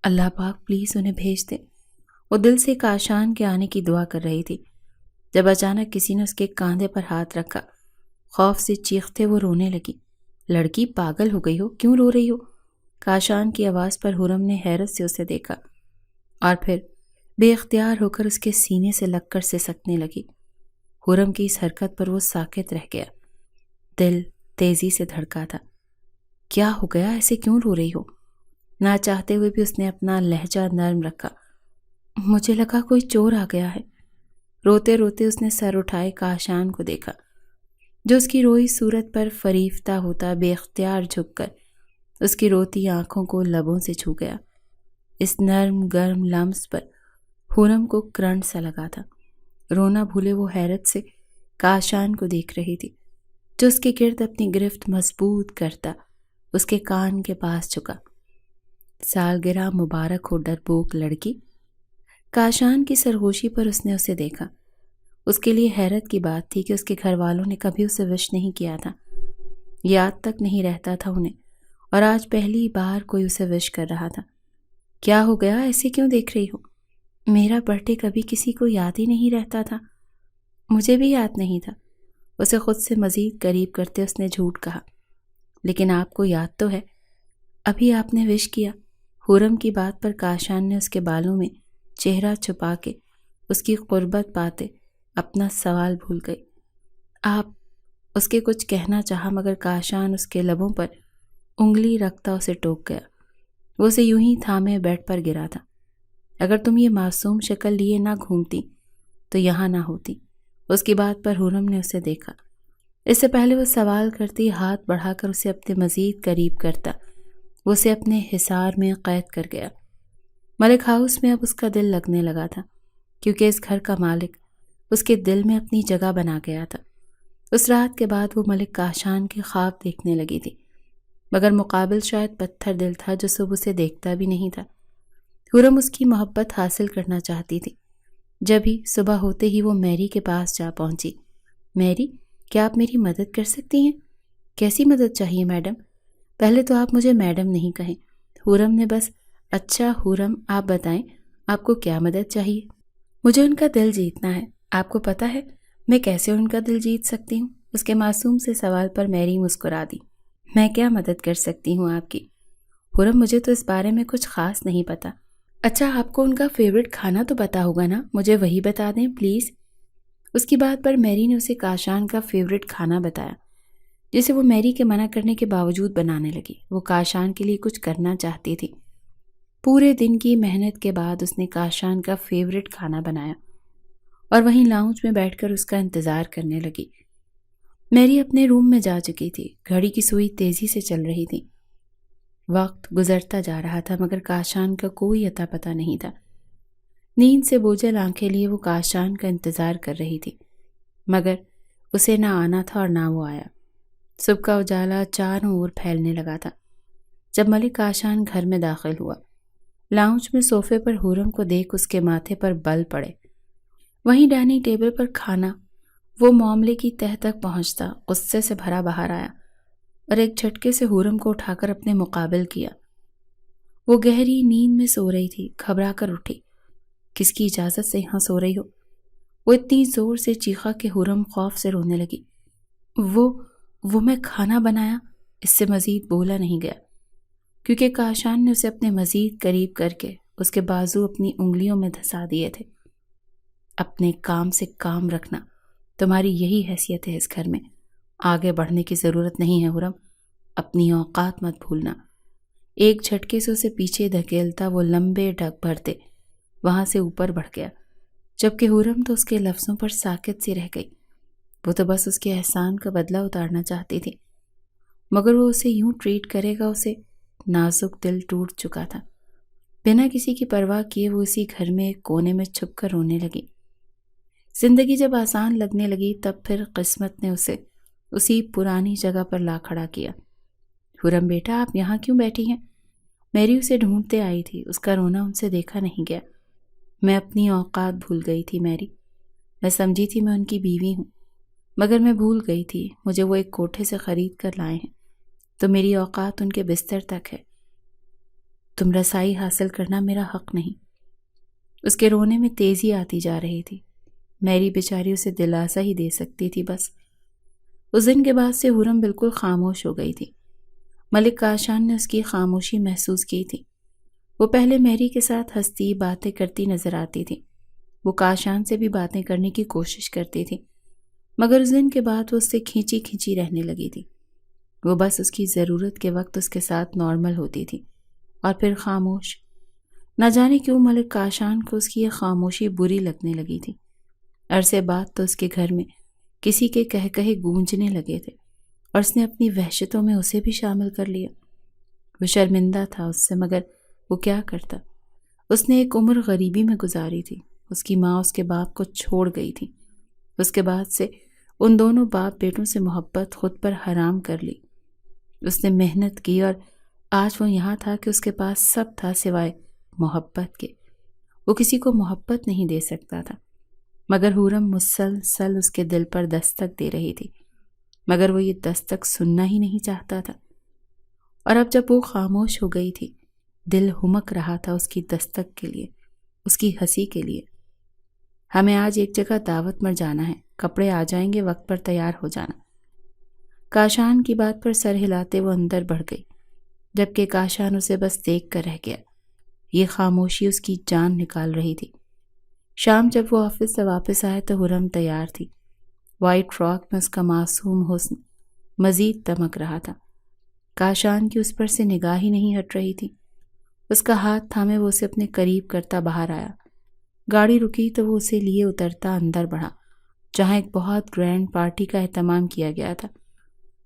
اللہ پاک پلیز انہیں بھیج دے، وہ دل سے کاشان کے آنے کی دعا کر رہی تھی جب اچانک کسی نے اس کے کاندھے پر ہاتھ رکھا۔ خوف سے چیختے وہ رونے لگی۔ لڑکی پاگل ہو گئی ہو، کیوں رو رہی ہو؟ کاشان کی آواز پر حرم نے حیرت سے اسے دیکھا اور پھر بے اختیار ہو کر اس کے سینے سے لگ کر سسکنے لگی۔ حرم کی اس حرکت پر وہ ساکت رہ گیا۔ دل تیزی سے دھڑکا تھا۔ کیا ہو گیا؟ ایسے کیوں رو رہی ہو؟ نہ چاہتے ہوئے بھی اس نے اپنا لہجہ نرم رکھا۔ مجھے لگا کوئی چور آ گیا ہے۔ روتے روتے اس نے سر اٹھائے کاشان کو دیکھا جو اس کی روئی صورت پر فریفتہ ہوتا بے اختیار جھک کر اس کی روتی آنکھوں کو لبوں سے چھو گیا۔ اس نرم گرم لمس پر حرم کو کرنٹ سا لگا تھا۔ رونا بھولے وہ حیرت سے کاشان کو دیکھ رہی تھی جو اس کے گرد اپنی گرفت مضبوط کرتا اس کے کان کے پاس جھکا۔ سالگرہ مبارک ہو ڈرپوک لڑکی۔ کاشان کی سرگوشی پر اس نے اسے دیکھا۔ اس کے لیے حیرت کی بات تھی کہ اس کے گھر والوں نے کبھی اسے وش نہیں کیا تھا، یاد تک نہیں رہتا تھا انہیں، اور آج پہلی بار کوئی اسے وش کر رہا تھا۔ کیا ہو گیا؟ ایسے کیوں دیکھ رہی ہو؟ میرا برتھ ڈے کبھی کسی کو یاد ہی نہیں رہتا تھا۔ مجھے بھی یاد نہیں تھا۔ اسے خود سے مزید قریب کرتے اس نے جھوٹ کہا۔ لیکن آپ کو یاد تو ہے، ابھی آپ نے وش کیا۔ حرم کی بات پر کاشان نے اس کے بالوں میں چہرہ چھپا کے اس کی قربت پاتے اپنا سوال بھول گئی۔ آپ، اس کے کچھ کہنا چاہا مگر کاشان اس کے لبوں پر انگلی رکھتا اسے ٹوک گیا۔ وہ اسے یوں ہی تھامے بیڈ پر گرا تھا۔ اگر تم یہ معصوم شکل لیے نہ گھومتی تو یہاں نہ ہوتی۔ اس کی بات پر حرم نے اسے دیکھا۔ اس سے پہلے وہ سوال کرتی ہاتھ بڑھا کر اسے اپنے مزید قریب کرتا وہ اسے اپنے حصار میں قید کر گیا۔ ملک ہاؤس میں اب اس کا دل لگنے لگا تھا کیونکہ اس گھر کا مالک اس کے دل میں اپنی جگہ بنا گیا تھا۔ اس رات کے بعد وہ ملک کاشان کے خواب دیکھنے لگی تھی، مگر مقابل شاید پتھر دل تھا جو صبح اسے دیکھتا بھی نہیں تھا۔ حرم اس کی محبت حاصل کرنا چاہتی تھی۔ جب ہی صبح ہوتے ہی وہ میری کے پاس جا پہنچی۔ میری، کیا آپ میری مدد کر سکتی ہیں؟ کیسی مدد چاہیے میڈم؟ پہلے تو آپ مجھے میڈم نہیں کہیں۔ حرم نے بس اچھا حرم آپ بتائیں آپ کو کیا مدد چاہیے؟ مجھے ان کا دل جیتنا ہے۔ آپ کو پتہ ہے میں کیسے ان کا دل جیت سکتی ہوں؟ اس کے معصوم سے سوال پر میری مسکرا دی۔ میں کیا مدد کر سکتی ہوں آپ کی؟ حرم، مجھے تو اس بارے میں کچھ خاص نہیں پتا۔ اچھا، آپ کو ان کا فیورٹ کھانا تو پتا ہوگا نا، مجھے وہی بتا دیں پلیز۔ اس کی بات پر میری نے اسے کاشان کا فیورٹ کھانا بتایا جسے وہ میری کے منع کرنے کے باوجود بنانے لگی۔ وہ کاشان کے لیے کچھ کرنا چاہتی تھی۔ پورے دن کی محنت کے بعد اس نے کاشان کا فیورٹ کھانا بنایا اور وہیں لاؤنج میں بیٹھ کر اس کا انتظار کرنے لگی۔ میری اپنے روم میں جا چکی تھی۔ گھڑی کی سوئی تیزی سے چل رہی تھی۔ وقت گزرتا جا رہا تھا مگر کاشان کا کوئی اتا پتہ نہیں تھا۔ نیند سے بوجھل آنکھیں لیے وہ کاشان کا انتظار کر رہی تھی، مگر اسے نہ آنا تھا اور نہ وہ آیا۔ صبح کا اجالا چاروں اور پھیلنے لگا تھا جب ملک کاشان گھر میں داخل ہوا۔ لاؤنج میں صوفے پر حورم کو دیکھ اس کے ماتھے پر بل پڑے، وہیں ڈائننگ ٹیبل پر کھانا وہ معاملے کی تہہ تک پہنچتا غصے سے بھرا باہر آیا اور ایک جھٹکے سے حورم کو اٹھا کر اپنے مقابل کیا۔ وہ گہری نیند میں سو رہی تھی، گھبرا کر اٹھی۔ کس کی اجازت سے یہاں سو رہی ہو؟ وہ اتنی زور سے چیخا کہ حورم خوف سے رونے لگی۔ وہ میں کھانا بنایا، اس سے مزید بولا نہیں گیا کیونکہ کاشان نے اسے اپنے مزید قریب کر کے اس کے بازو اپنی انگلیوں میں دھسا دیے تھے۔ اپنے کام سے کام رکھنا، تمہاری یہی حیثیت ہے اس گھر میں، آگے بڑھنے کی ضرورت نہیں ہے حورم، اپنی اوقات مت بھولنا۔ ایک جھٹکے سے اسے پیچھے دھکیلتا وہ لمبے ڈگ بھرتے وہاں سے اوپر بڑھ گیا، جبکہ حورم تو اس کے لفظوں پر ساکت سی رہ گئی۔ وہ تو بس اس کے احسان کا بدلہ اتارنا چاہتی تھی، مگر وہ اسے یوں ٹریٹ کرے گا، اسے نازک دل ٹوٹ چکا تھا۔ بنا کسی کی پرواہ کیے وہ اسی گھر میں ایک کونے میں چھپ کر رونے لگی۔ زندگی جب آسان لگنے لگی تب پھر قسمت نے اسے اسی پرانی جگہ پر لا کھڑا کیا۔ حورم بیٹا، آپ یہاں کیوں بیٹھی ہیں؟ میری اسے ڈھونڈتے آئی تھی، اس کا رونا ان سے دیکھا نہیں گیا۔ میں اپنی اوقات بھول گئی تھی میری، میں سمجھی تھی میں ان کی بیوی ہوں، مگر میں بھول گئی تھی مجھے وہ ایک کوٹھے سے خرید کر لائے ہیں، تو میری اوقات ان کے بستر تک ہے۔ تم رسائی حاصل کرنا میرا حق نہیں۔ اس کے رونے میں تیزی آتی جا رہی تھی۔ میری بیچاری اسے دلاسا ہی دے سکتی تھی بس۔ اس دن کے بعد سے حورم بالکل خاموش ہو گئی تھی۔ ملک کاشان نے اس کی خاموشی محسوس کی تھی۔ وہ پہلے میری کے ساتھ ہنستی باتیں کرتی نظر آتی تھی، وہ کاشان سے بھی باتیں کرنے کی کوشش کرتی تھی، مگر اس دن کے بعد وہ اس سے کھینچی کھینچی رہنے لگی تھی۔ وہ بس اس کی ضرورت کے وقت اس کے ساتھ نارمل ہوتی تھی اور پھر خاموش۔ نہ جانے کیوں ملک کاشان کو اس کی یہ خاموشی بری لگنے لگی تھی۔ عرصے بعد تو اس کے گھر میں کسی کے کہے گونجنے لگے تھے اور اس نے اپنی وحشتوں میں اسے بھی شامل کر لیا۔ وہ شرمندہ تھا اس سے، مگر وہ کیا کرتا؟ اس نے ایک عمر غریبی میں گزاری تھی، اس کی ماں اس کے باپ کو چھوڑ گئی تھی، اس کے بعد سے ان دونوں باپ بیٹوں سے محبت خود پر حرام کر لی۔ اس نے محنت کی اور آج وہ یہاں تھا کہ اس کے پاس سب تھا سوائے محبت کے۔ وہ کسی کو محبت نہیں دے سکتا تھا، مگر حورم مسلسل اس کے دل پر دستک دے رہی تھی، مگر وہ یہ دستک سننا ہی نہیں چاہتا تھا۔ اور اب جب وہ خاموش ہو گئی تھی، دل ہمک رہا تھا اس کی دستک کے لیے، اس کی ہنسی کے لیے۔ ہمیں آج ایک جگہ دعوت میں جانا ہے، کپڑے آ جائیں گے، وقت پر تیار ہو جانا۔ کاشان کی بات پر سر ہلاتے وہ اندر بڑھ گئی، جبکہ کاشان اسے بس دیکھ کر رہ گیا۔ یہ خاموشی اس کی جان نکال رہی تھی۔ شام جب وہ آفس سے واپس آئے تو حورم تیار تھی۔ وائٹ فراک میں اس کا معصوم حسن مزید دمک رہا تھا۔ کاشان کی اس پر سے نگاہ ہی نہیں ہٹ رہی تھی۔ اس کا ہاتھ تھامے وہ اسے اپنے قریب کرتا باہر آیا۔ گاڑی رکی تو وہ اسے لیے اترتا اندر بڑھا، جہاں ایک بہت گرینڈ پارٹی کا اہتمام کیا گیا تھا۔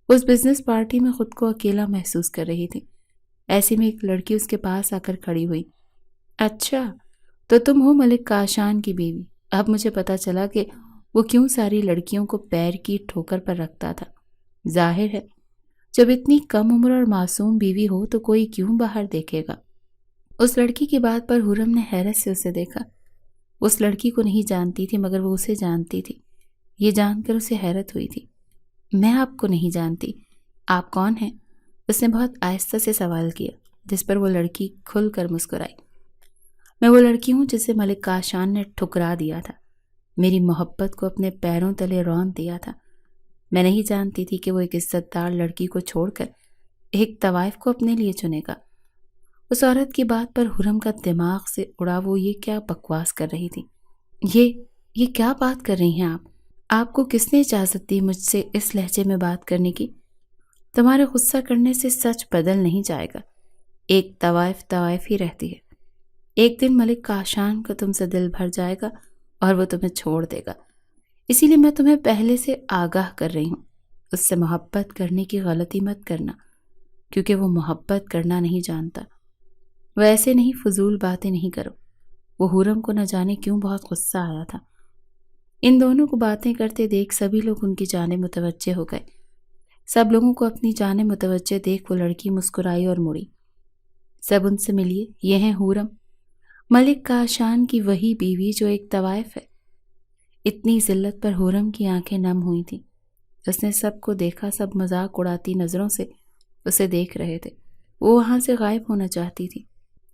اس بزنس پارٹی میں خود کو اکیلا محسوس کر رہی تھی۔ ایسے میں ایک لڑکی اس کے پاس آ کر کھڑی ہوئی۔ اچھا، تو تم ہو ملک کاشان کی بیوی؟ اب مجھے پتا چلا کہ وہ کیوں ساری لڑکیوں کو پیر کی ٹھوکر پر رکھتا تھا۔ ظاہر ہے جب اتنی کم عمر اور معصوم بیوی ہو تو کوئی کیوں باہر دیکھے گا۔ اس لڑکی کی بات پر حورم نے حیرت سے اسے دیکھا۔ اس لڑکی کو نہیں جانتی تھی مگر وہ اسے جانتی تھی۔ یہ جان کر اسے حیرت ہوئی تھی۔ میں آپ کو نہیں جانتی، آپ کون ہیں؟ اس نے بہت آہستہ سے سوال کیا، جس پر وہ لڑکی کھل کر مسکرائی۔ میں وہ لڑکی ہوں جسے ملک کاشان نے ٹھکرا دیا تھا، میری محبت کو اپنے پیروں تلے روند دیا تھا۔ میں نہیں جانتی تھی کہ وہ ایک عزت دار لڑکی کو چھوڑ کر ایک طوائف کو اپنے لیے چنے گا۔ اس عورت کی بات پر حورم کا دماغ سے اڑا۔ وہ یہ کیا بکواس کر رہی تھی؟ یہ کیا بات کر رہی ہیں آپ کو کس نے اجازت دی مجھ سے اس لہجے میں بات کرنے کی؟ تمہارے غصہ کرنے سے سچ بدل نہیں جائے گا۔ ایک طوائف ہی رہتی ہے۔ ایک دن ملک کاشان کو تم سے دل بھر جائے گا اور وہ تمہیں چھوڑ دے گا۔ اسی لیے میں تمہیں پہلے سے آگاہ کر رہی ہوں، اس سے محبت کرنے کی غلطی مت کرنا۔ کیونکہ وہ محبت کرنا نہیں جانتا۔ وہ ایسے نہیں فضول باتیں نہیں کرو۔ وہ حورم کو نہ جانے کیوں بہت غصہ آیا تھا۔ ان دونوں کو باتیں کرتے دیکھ سبھی لوگ ان کی جانب متوجہ ہو گئے۔ سب لوگوں کو اپنی جانب متوجہ دیکھ وہ لڑکی مسکرائی اور مڑی۔ سب ان سے ملیے، یہ ہیں حورم، ملک کاشان کی وہی بیوی جو ایک طوائف ہے۔ اتنی ذلت پر حورم کی آنکھیں نم ہوئی تھیں۔ اس نے سب کو دیکھا، سب مذاق اڑاتی نظروں سے اسے دیکھ رہے تھے۔ وہ وہاں سے غائب ہونا چاہتی تھی۔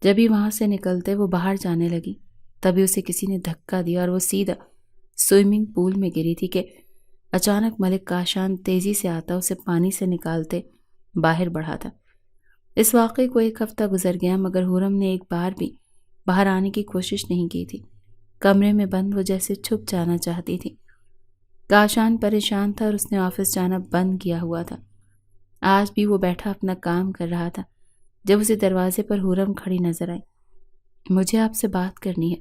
جب ہی وہاں سے نکلتے وہ باہر جانے لگی، تبھی اسے کسی نے دھکا دیا اور وہ سیدھا سوئمنگ پول میں گری تھی کہ اچانک ملک کاشان تیزی سے آتا اسے پانی سے نکالتے باہر بڑھا تھا۔ اس واقعے کو 1 ہفتہ گزر گیا مگر حورم نے ایک بار بھی باہر آنے کی کوشش نہیں کی تھی۔ کمرے میں بند وہ جیسے چھپ جانا چاہتی تھی۔ کاشان پریشان تھا اور اس نے آفس جانا بند کیا ہوا تھا۔ آج بھی وہ بیٹھا اپنا کام کر رہا تھا جب اسے دروازے پر حورم کھڑی نظر آئی۔ مجھے آپ سے بات کرنی ہے۔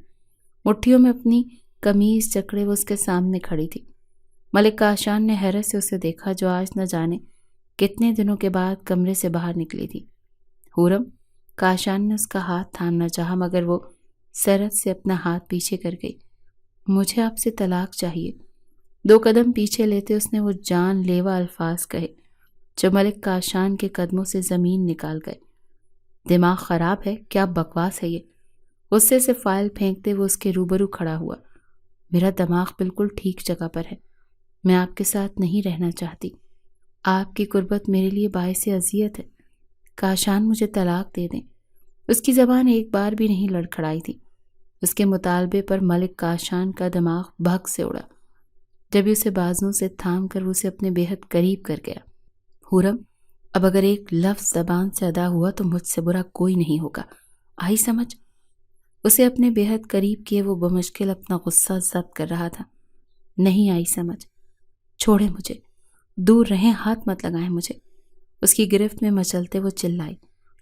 مٹھیوں میں اپنی قمیض جکڑے وہ اس کے سامنے کھڑی تھی۔ ملک کاشان نے حیرت سے اسے دیکھا جو آج نہ جانے کتنے دنوں کے بعد کمرے سے باہر نکلی تھی۔ حورم، کاشان نے اس کا ہاتھ تھامنا چاہا مگر وہ سرعت سے اپنا ہاتھ پیچھے کر گئی۔ مجھے آپ سے طلاق چاہیے۔ 2 قدم پیچھے لیتے اس نے وہ جان لیوا الفاظ کہے جو ملک کاشان کے قدموں سے زمین نکال گئے۔ دماغ خراب ہے؟ کیا بکواس ہے یہ؟ غصے سے فائل پھینکتے وہ اس کے روبرو کھڑا ہوا۔ میرا دماغ بالکل ٹھیک جگہ پر ہے۔ میں آپ کے ساتھ نہیں رہنا چاہتی۔ آپ کی قربت میرے لیے باعث اذیت ہے۔ کاشان مجھے طلاق دے دیں۔ اس کی زبان ایک بار بھی نہیں لڑکھڑائی تھی۔ اس کے مطالبے پر ملک کاشان کا دماغ بھگ سے اڑا۔ جب اسے بازوں سے تھام کر اسے اپنے بے حد قریب کر گیا۔ حورم، اب اگر ایک لفظ زبان سے ادا ہوا تو مجھ سے برا کوئی نہیں ہوگا، آئی سمجھ؟ اسے اپنے بے حد قریب کیے وہ بمشکل اپنا غصہ ضبط کر رہا تھا۔ نہیں آئی سمجھ، چھوڑیں مجھے، دور رہیں، ہاتھ مت لگائیں مجھے۔ اس کی گرفت میں مچلتے وہ چلائی،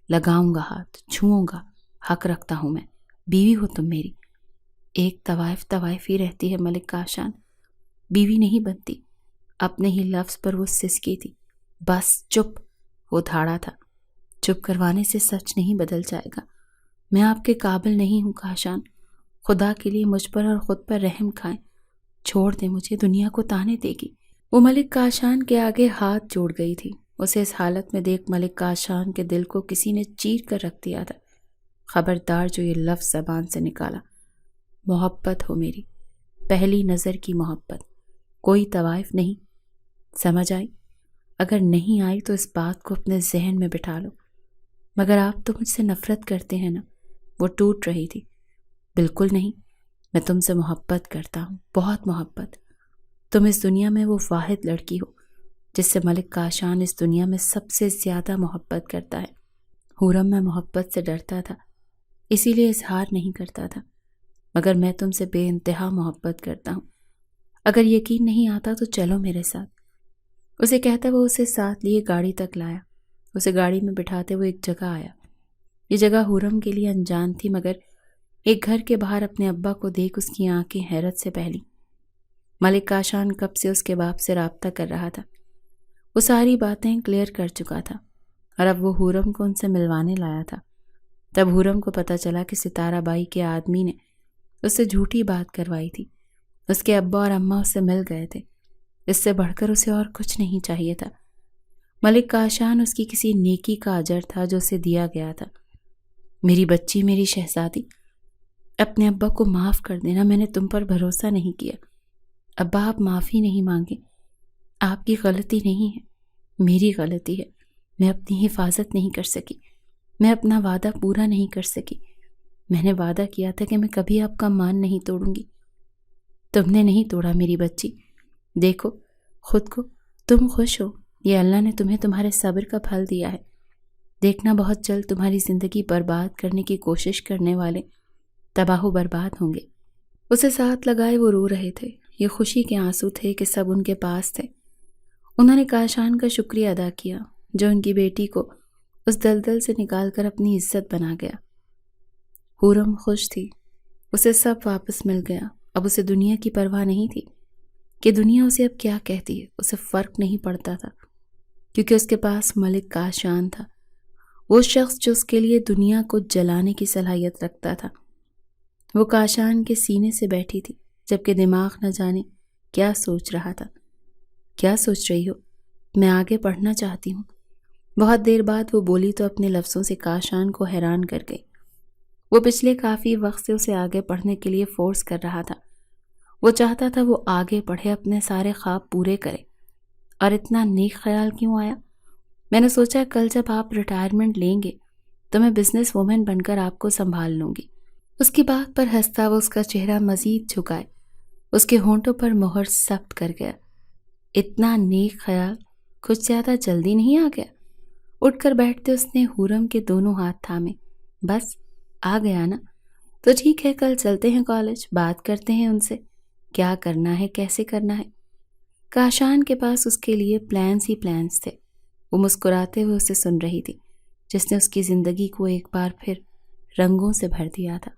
لگاؤں گا ہاتھ، چھوؤں گا، حق رکھتا ہوں میں، بیوی ہو تم میری۔ ایک طوائف ہی رہتی ہے ملک کاشان، بیوی نہیں بنتی۔ اپنے ہی لفظ پر وہ سسکی تھی۔ بس چپ، وہ دھاڑا تھا۔ چپ کروانے سے سچ نہیں بدل جائے گا۔ میں آپ کے قابل نہیں ہوں کاشان، خدا کے لیے مجھ پر اور خود پر رحم کھائیں، چھوڑ دیں مجھے، دنیا کو تانے دے گی۔ وہ ملک کاشان کے آگے ہاتھ جوڑ گئی تھی۔ اسے اس حالت میں دیکھ ملک کاشان کے دل کو کسی نے چیر کر رکھ دیا تھا۔ خبردار جو یہ لفظ زبان سے نکالا، محبت ہو میری، پہلی نظر کی محبت، کوئی طوائف نہیں، سمجھ آئی؟ اگر نہیں آئی تو اس بات کو اپنے ذہن میں بٹھا لو۔ مگر آپ تو مجھ سے نفرت کرتے ہیں نا؟ وہ ٹوٹ رہی تھی۔ بالکل نہیں، میں تم سے محبت کرتا ہوں، بہت محبت۔ تم اس دنیا میں وہ واحد لڑکی ہو جس سے ملک کاشان اس دنیا میں سب سے زیادہ محبت کرتا ہے۔ حورم، میں محبت سے ڈرتا تھا، اسی لیے اظہار نہیں کرتا تھا، مگر میں تم سے بے انتہا محبت کرتا ہوں۔ اگر یقین نہیں آتا تو چلو میرے ساتھ۔ اسے کہتا وہ اسے ساتھ لیے گاڑی تک لایا۔ اسے گاڑی میں بٹھاتے وہ ایک جگہ آیا۔ یہ جگہ حورم کے لیے انجان تھی مگر ایک گھر کے باہر اپنے ابا کو دیکھ اس کی آنکھیں حیرت سے پھیلیں۔ ملک کاشان کب سے اس کے باپ سے رابطہ کر رہا تھا۔ وہ ساری باتیں کلیئر کر چکا تھا اور اب وہ حورم کو ان سے ملوانے لایا تھا۔ تب حورم کو پتہ چلا کہ ستارہ بائی کے آدمی نے اس سے جھوٹی بات کروائی تھی۔ اس کے ابا اور اماں اس سے مل گئے تھے۔ اس سے بڑھ کر اسے اور کچھ نہیں چاہیے تھا۔ ملک کاشان اس کی کسی نیکی کا اجر تھا جو اسے دیا گیا تھا۔ میری بچی، میری شہزادی، اپنے ابا کو معاف کر دینا، میں نے تم پر بھروسہ نہیں کیا۔ ابا، آپ معافی نہیں مانگے، آپ کی غلطی نہیں ہے، میری غلطی ہے۔ میں اپنی حفاظت نہیں کر سکی، میں اپنا وعدہ پورا نہیں کر سکی۔ میں نے وعدہ کیا تھا کہ میں کبھی آپ کا مان نہیں توڑوں گی۔ تم نے نہیں توڑا میری بچی۔ دیکھو خود کو، تم خوش ہو، یہ اللہ نے تمہیں تمہارے صبر کا پھل دیا ہے۔ دیکھنا بہت جلد تمہاری زندگی برباد کرنے کی کوشش کرنے والے تباہ و برباد ہوں گے۔ اسے ساتھ لگائے وہ رو رہے تھے۔ یہ خوشی کے آنسو تھے کہ سب ان کے پاس تھے۔ انہوں نے کاشان کا شکریہ ادا کیا جو ان کی بیٹی کو اس دلدل سے نکال کر اپنی عزت بنا گیا۔ حورم خوش تھی، اسے سب واپس مل گیا۔ اب اسے دنیا کی پرواہ نہیں تھی کہ دنیا اسے اب کیا کہتی ہے، اسے فرق نہیں پڑتا تھا کیونکہ اس کے پاس ملک کاشان تھا وہ شخص جو اس کے لیے دنیا کو جلانے کی صلاحیت رکھتا تھا، وہ کاشان کے سینے سے بیٹھی تھی، جبکہ دماغ نہ جانے کیا سوچ رہا تھا۔ کیا سوچ رہی ہو؟ میں آگے پڑھنا چاہتی ہوں۔ بہت دیر بعد وہ بولی تو اپنے لفظوں سے کاشان کو حیران کر گئی۔ وہ پچھلے کافی وقت سے اسے آگے پڑھنے کے لیے فورس کر رہا تھا۔ وہ چاہتا تھا وہ آگے پڑھے، اپنے سارے خواب پورے کرے۔ اور اتنا نیک خیال کیوں آیا؟ میں نے سوچا کل جب آپ ریٹائرمنٹ لیں گے تو میں بزنس وومن بن کر آپ کو سنبھال لوں گی۔ اس کی بات پر ہنستا وہ اس کا چہرہ مزید جھکائے، اس کے ہونٹوں پر مہر ثبت کر گیا۔ اتنا نیک خیال کچھ زیادہ جلدی نہیں آ گیا؟ اٹھ کر بیٹھتے اس نے حورم کے دونوں ہاتھ تھامے۔ بس آ گیا نا؟ تو ٹھیک ہے، کل چلتے ہیں کالج، بات کرتے ہیں ان سے کیا کرنا ہے، کیسے کرنا ہے۔ کاشان کے پاس اس کے لیے پلانس ہی پلانس تھے۔ وہ مسکراتے ہوئے اسے سن رہی تھی، جس نے اس کی زندگی کو ایک بار پھر رنگوں سے بھر دیا تھا۔